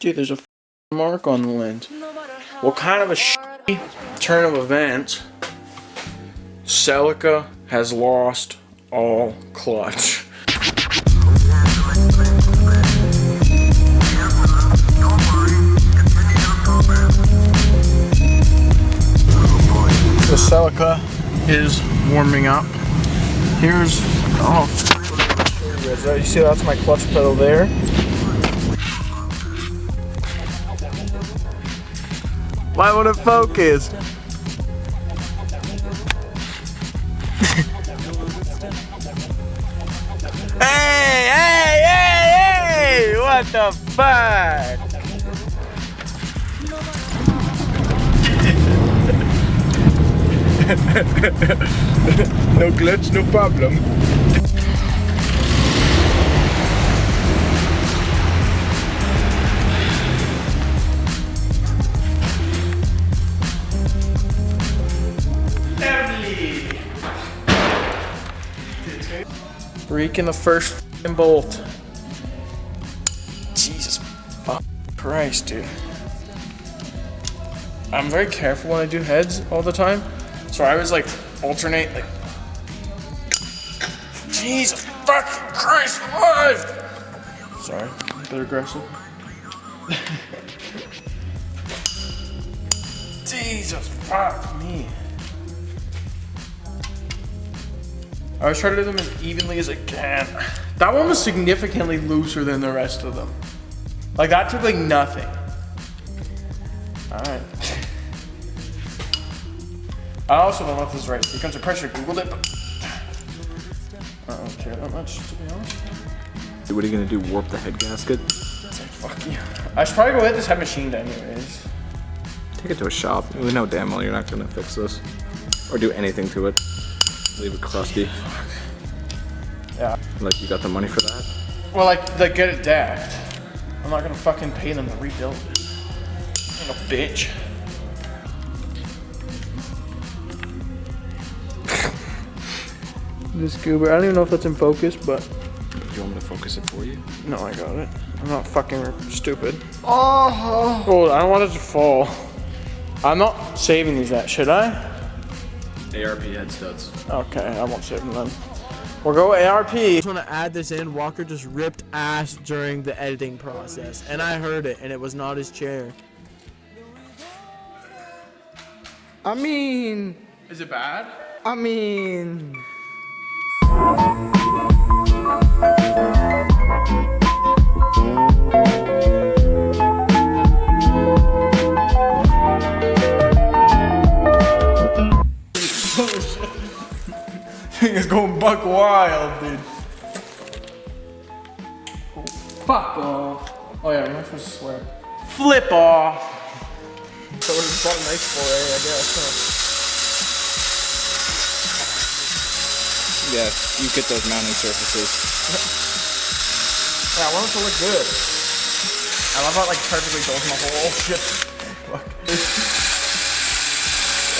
Dude, there's a mark on the lens. What kind of a shitty turn of events? Celica has lost all clutch. The Celica is warming up. Here's, you see that's my clutch pedal there. Why won't it focus? Hey! What the fuck? No glitch, no problem. Breaking the first f***ing bolt. Jesus Christ, dude. I'm very careful when I do heads all the time. So I always like alternate, like, Jesus fucking Christ alive! Sorry, a bit aggressive. Jesus fuck me. I always try to do them as evenly as I can. That one was significantly looser than the rest of them. Like that took like nothing. Alright. I also don't know if this is right. Because of pressure, Googled it, but I don't care that much, to be honest. So what are you gonna do, warp the head gasket? Fuck you. I should probably go get this head machined anyways. Take it to a shop. We know damn well you're not gonna fix this. Or do anything to it. Leave it crusty. Yeah. Like you got the money for that? Well, like get it decked. I'm not gonna fucking pay them to rebuild it. I'm a bitch. This goober, I don't even know if that's in focus, but. Do you want me to focus it for you? No, I got it. I'm not fucking stupid. Oh, I don't want it to fall. I'm not saving these yet, should I? ARP head studs. Okay, I won't save them then. We'll go ARP. I just want to add this in. Walker just ripped ass during the editing process, and I heard it, and it was not his chair. I mean... Is it bad? I mean... Thing is going buck wild, dude. Oh, fuck off. Oh yeah, I'm not supposed to swear. Flip off. So we're just bought a nice foray, I guess, huh? Yeah, you get those mounting surfaces. Yeah, I want it to look good. I love how it like perfectly goes in the hole. Shit. Fuck.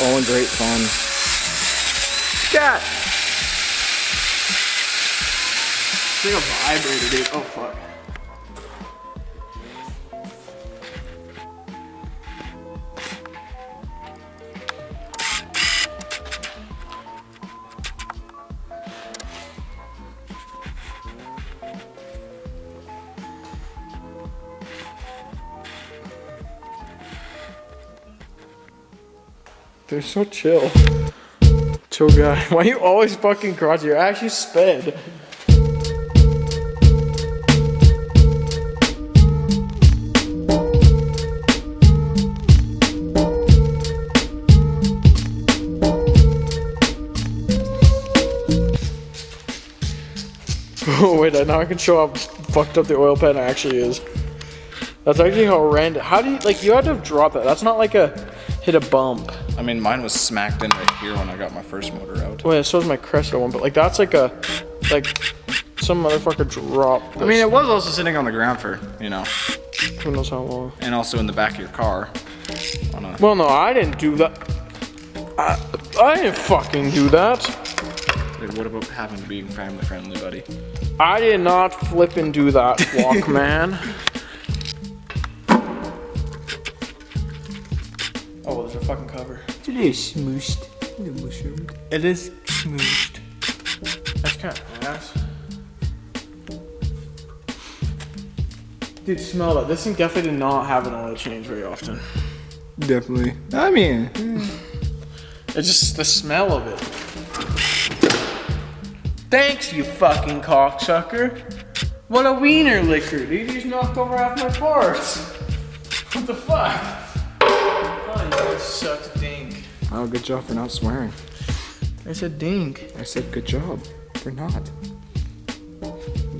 All in great fun. Cat! It's like a vibrator, dude. Oh, fuck. They're so chill. Chill guy. Why are you always fucking crotchety? You're actually sped. Oh wait, now I can show how fucked up the oil pan actually is. That's actually horrendous. How do you, like, you had to drop that. That's not like a, hit a bump. I mean, mine was smacked in right here when I got my first motor out. Well, yeah, so is my Cresta one, but like that's like a, like some motherfucker dropped this. I mean, it was also sitting on the ground for, you know. Who knows how long. And also in the back of your car. Well, no, I didn't do that. I didn't fucking do that. Like, what about having to be family friendly, buddy? I did not flip and do that, Walkman. Oh, well, there's a fucking cover. It is smooshed. Mushroomed. It is smooshed. That's kind of ass. Dude, smell that. This thing definitely did not have an oil change very often. Definitely. I mean, It's just the smell of it. Thanks, you fucking cocksucker. What a wiener liquor, dude. You just knocked over half my parts. What the fuck? Oh, you guys suck dink. oh, good job for not swearing. I said dink. I said good job for not.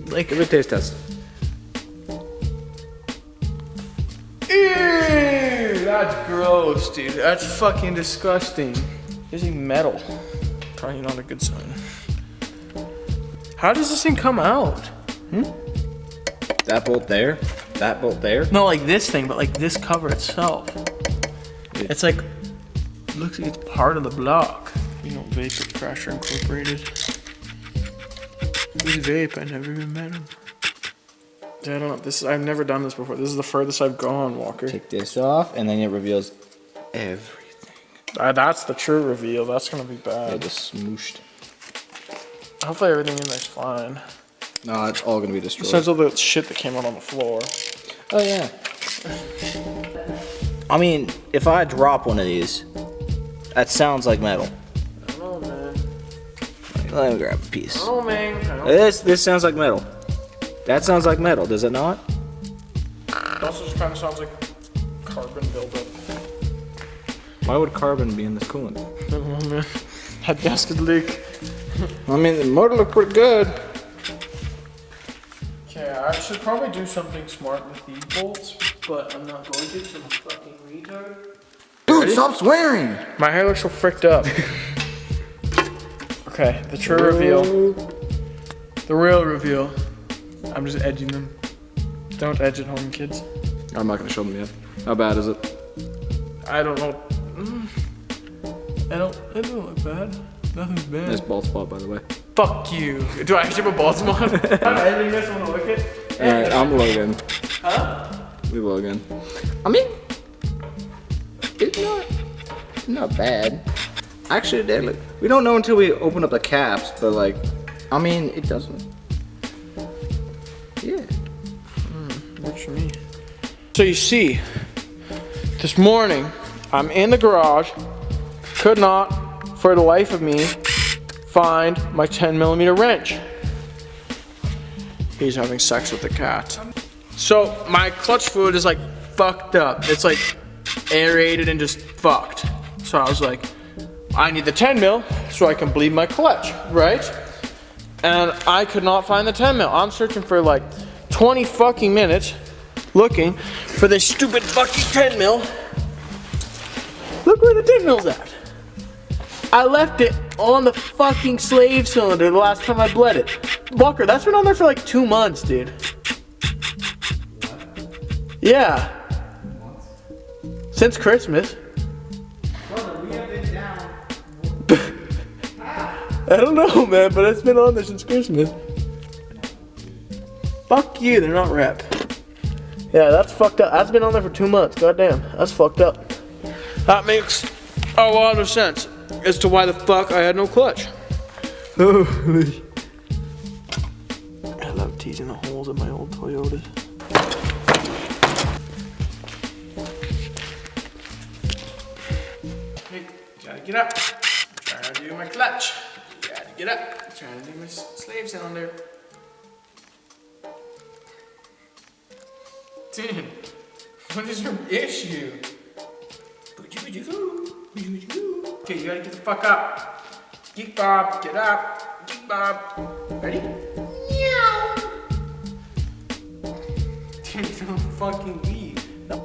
Like, Give it a taste test. ew, that's gross, dude. That's fucking disgusting. There's a metal. Probably not a good sign. How does this thing come out? That bolt there. That bolt there. Not like this thing, but like this cover itself. It's like, looks like it's part of the block. You know, vapor pressure incorporated. Who's vape? I never even met him. I don't know. I've never done this before. This is the furthest I've gone, Walker. Take this off, and then it reveals everything. That's the true reveal. That's gonna be Yeah, bad. just smooshed. Hopefully everything in there's fine. No, it's all gonna be destroyed. Besides all the shit that came out on the floor. Oh yeah. I mean, if I drop one of these, that sounds like metal. I don't know, man. Let me grab a piece. Oh, man. This sounds like metal. That sounds like metal, does it not? It also just kind of sounds like carbon buildup. Why would carbon be in this coolant? I don't know, man. That desk could leak. I mean, the motor looked pretty good. Okay, I should probably do something smart with these bolts, but I'm not going to because I'm a fucking retard. Dude, stop swearing. My hair looks so fricked up. Okay, the true reveal. The real reveal. I'm just edging them. Don't edge at home, kids. I'm not gonna show them yet. How bad is it? I don't know. It don't look bad. Nothing's bad. Nice bald spot, by the way. Fuck you. Do I actually have a bald spot? I'm editing this one to look it. Alright, I'm Logan. Huh? We Logan. I mean, it's not bad. Actually, they look. We don't know until we open up the caps, but like, I mean, it doesn't. yeah. Works for me. So you see, this morning, I'm in the garage, could not, for the life of me, find my 10mm wrench. He's having sex with the cat. So my clutch fluid is like fucked up. It's like aerated and just fucked. So I was like, I need the 10mm so I can bleed my clutch, right? And I could not find the 10mm. I'm searching for like 20 fucking minutes looking for this stupid fucking 10mm. Look where the 10mm's at. I left it on the fucking slave cylinder the last time I bled it. Walker, that's been on there for like 2 months, dude. Yeah. Since Christmas. I don't know, man, but it's been on there since Christmas. Fuck you, they're not rep. Yeah, that's fucked up. That's been on there for 2 months. Goddamn, that's fucked up. That makes a lot of sense as to why the fuck I had no clutch. Holy. I love teasing the holes in my old Toyotas. Hey, gotta get up. I'm trying to do my clutch. Gotta get up. I'm trying to do my slave cylinder. Dude, what is your issue? Okay, you gotta get the fuck up. Geek Bob, get up. Geek Bob. Ready? Meow. Dude, don't fucking leave. No.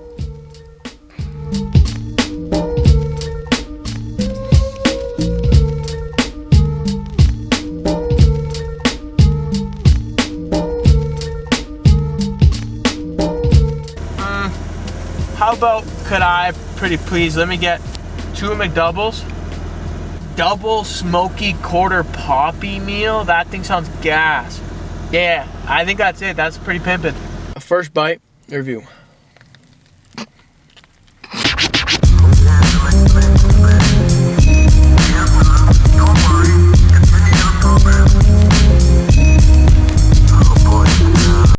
How about, could I, pretty please, let me get 2 McDoubles, double smoky quarter poppy meal. That thing sounds gas. Yeah, I think that's it. That's pretty pimpin'. A first bite review.